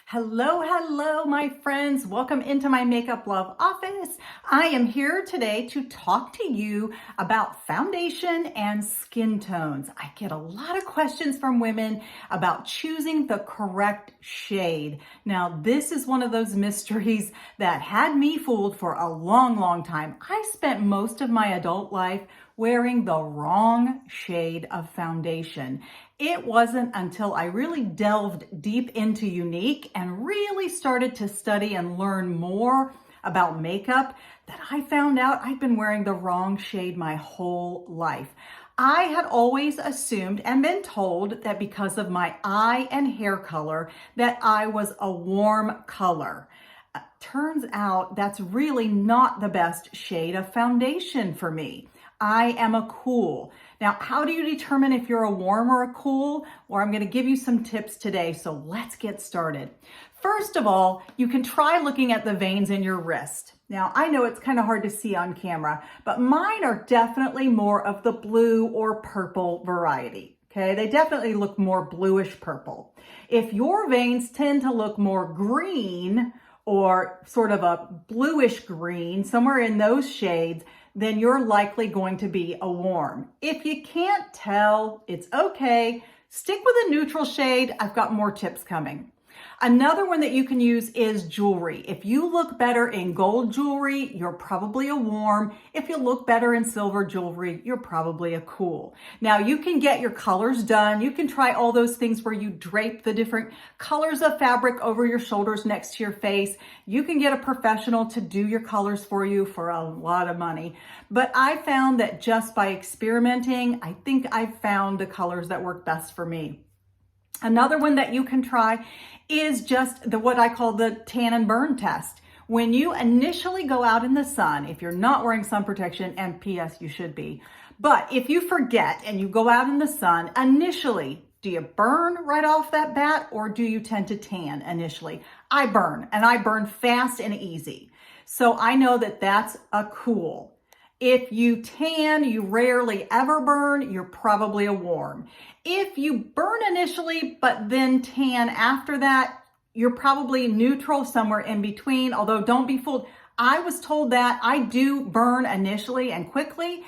Hello, hello, my friends. Welcome into my Makeup Love office. I am here today to talk to you about foundation and skin tones. I get a lot of questions from women about choosing the correct shade. Now, this is one of those mysteries that had me fooled for a long time. I spent most of my adult life wearing the wrong shade of foundation. It wasn't until I really delved deep into Younique and really started to study and learn more about makeup that I found out I'd been wearing the wrong shade my whole life. I had always assumed and been told that because of my eye and hair color that I was a warm color. Turns out that's really not the best shade of foundation for me. I am a cool. Now, how do you determine if you're a warm or a cool? Well, I'm going to give you some tips today, so let's get started. First of all, you can try looking at the veins in your wrist. Now, I know it's kind of hard to see on camera, but mine are definitely more of the blue or purple variety. Okay, they definitely look more bluish purple. If your veins tend to look more green or sort of a bluish green, somewhere in those shades, then you're likely going to be a warm. If you can't tell, it's okay. Stick with a neutral shade. I've got more tips coming. Another one that you can use is jewelry. If you look better in gold jewelry, you're probably a warm. If you look better in silver jewelry, you're probably a cool. Now, you can get your colors done. You can try all those things where you drape the different colors of fabric over your shoulders next to your face. You can get a professional to do your colors for you for a lot of money. But I found that just by experimenting, I think I've found the colors that work best for me. Another one that you can try is just what I call the tan and burn test. When you initially go out in the sun, if you're not wearing sun protection, and P.S. you should be, but if you forget and you go out in the sun, initially, do you burn right off that bat or do you tend to tan initially? I burn, and I burn fast and easy. So I know that that's a cool. If you tan, you rarely ever burn, you're probably a warm. If you burn initially, but then tan after that, you're probably neutral, somewhere in between, although don't be fooled. I was told that I do burn initially and quickly.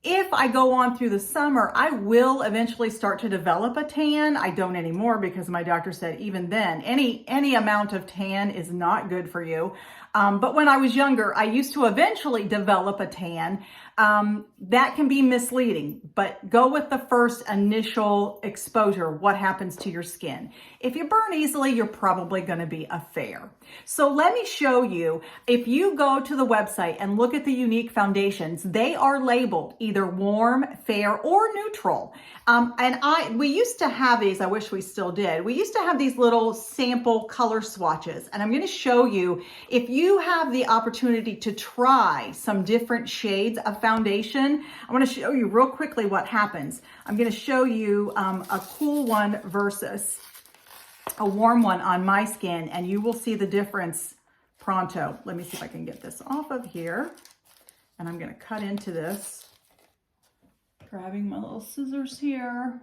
If I go on through the summer, I will eventually start to develop a tan. I don't anymore because my doctor said even then, any amount of tan is not good for you. But when I was younger, I used to eventually develop a tan. That can be misleading, but go with the first initial exposure, what happens to your skin. If you burn easily, you're probably going to be a fair. So let me show you, if you go to the website and look at the Younique foundations, they are labeled either warm, fair, or neutral. We used to have these, I wish we still did. We used to have these little sample color swatches, and I'm going to show you, if you have the opportunity to try some different shades of foundation, I want to show you real quickly what happens. I'm going to show you a cool one versus a warm one on my skin, and you will see the difference pronto. Let me see if I can get this off of here, and I'm going to cut into this. Grabbing my little scissors here.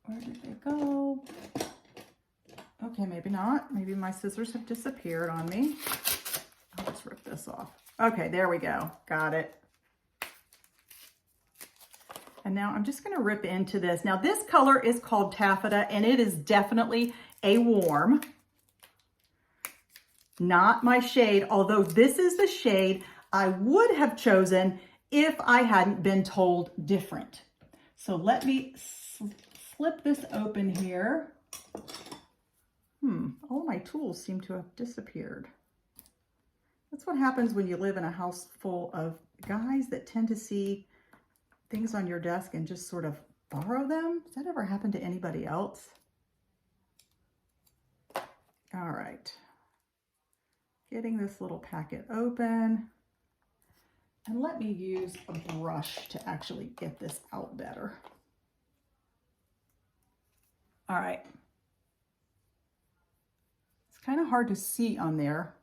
Where did they go? Okay, maybe not. Maybe my scissors have disappeared on me. I'll just rip this off. Okay, there we go. Got it. And now I'm just going to rip into this. Now this color is called Taffeta, and it is definitely a warm. Not my shade, although this is the shade I would have chosen if I hadn't been told different. So let me slip this open here. All my tools seem to have disappeared. That's what happens when you live in a house full of guys that tend to see things on your desk and just sort of borrow them. Does that ever happen to anybody else? All right. Getting this little packet open. And let me use a brush to actually get this out better. All right. It's kind of hard to see on there.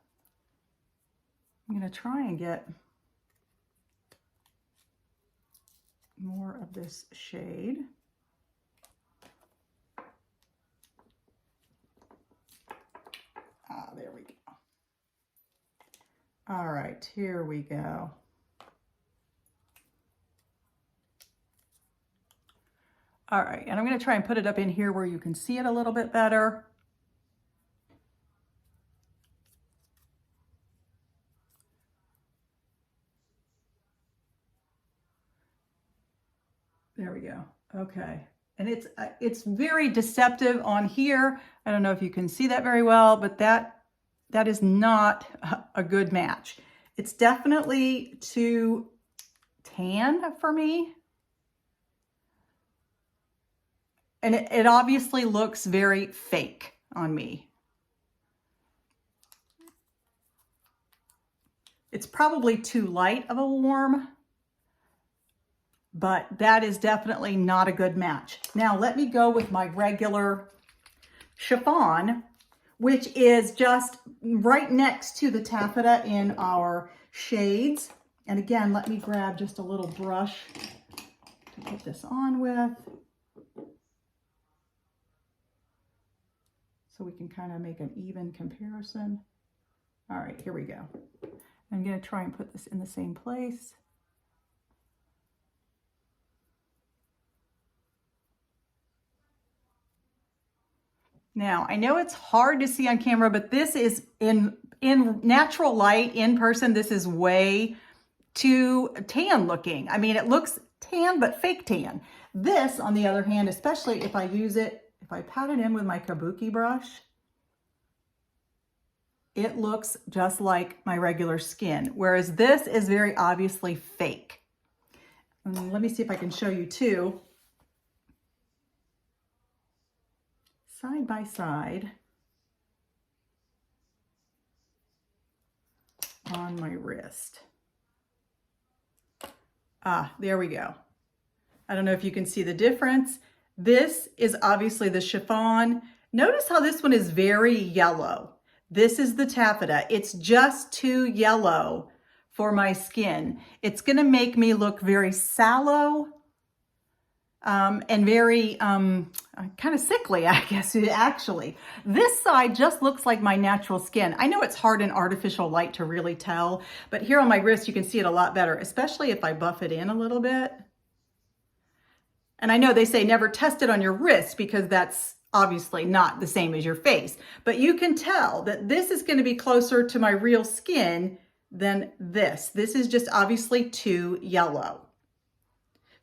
I'm going to try and get more of this shade. All right, here we go. All right, and I'm going to try and put it up in here where you can see it a little bit better. There we go. Okay. And it's very deceptive on here. I don't know if you can see that very well, but that is not a good match. It's definitely too tan for me. And it obviously looks very fake on me. It's probably too light of a warm, but that is definitely not a good match. Now let me go with my regular chiffon, which is just right next to the taffeta in our shades. And again, let me grab just a little brush to put this on with, so we can kind of make an even comparison. All right, here we go. I'm going to try and put this in the same place. Now, I know it's hard to see on camera, but this is in natural light, in person, this is way too tan looking. I mean, it looks tan, but fake tan. This, on the other hand, especially if I use it, if I pat it in with my kabuki brush, it looks just like my regular skin, whereas this is very obviously fake. And let me see if I can show you too. Side by side on my wrist. Ah, there we go. I don't know if you can see the difference. This is obviously the chiffon. Notice how this one is very yellow. This is the taffeta. It's just too yellow for my skin. It's gonna make me look very sallow and very kind of sickly, I guess, actually. This side just looks like my natural skin. I know it's hard in artificial light to really tell, but here on my wrist, you can see it a lot better, especially if I buff it in a little bit. And I know they say never test it on your wrist because that's obviously not the same as your face, but you can tell that this is going to be closer to my real skin than this. This is just obviously too yellow.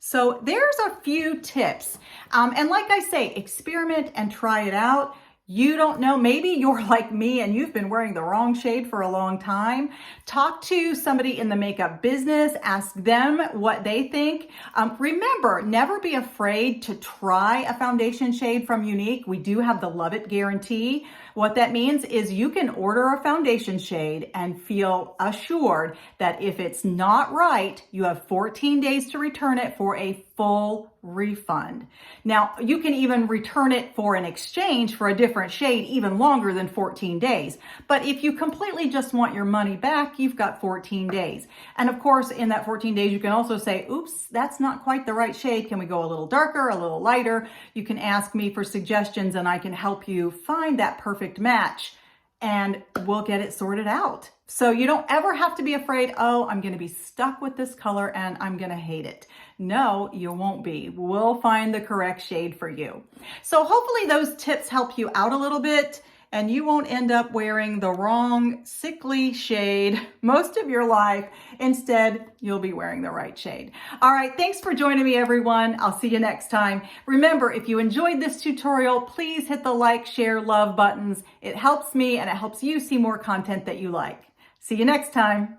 So there's a few tips. And like I say, experiment and try it out. You don't know, maybe you're like me and you've been wearing the wrong shade for a long time. Talk to somebody in the makeup business, ask them what they think. Remember, never be afraid to try a foundation shade from Younique. We do have the Love It guarantee. What that means is you can order a foundation shade and feel assured that if it's not right, you have 14 days to return it for a full refund. Now, you can even return it for an exchange for a different shade even longer than 14 days. But if you completely just want your money back, you've got 14 days. And of course, in that 14 days, you can also say, oops, that's not quite the right shade. Can we go a little darker, a little lighter? You can ask me for suggestions and I can help you find that perfect match and we'll get it sorted out. So you don't ever have to be afraid, oh, I'm going to be stuck with this color and I'm going to hate it. No, you won't be. We'll find the correct shade for you. So hopefully those tips help you out a little bit and you won't end up wearing the wrong sickly shade most of your life. Instead, you'll be wearing the right shade. All right, thanks for joining me, everyone. I'll see you next time. Remember, if you enjoyed this tutorial, please hit the like, share, love buttons. It helps me and it helps you see more content that you like. See you next time.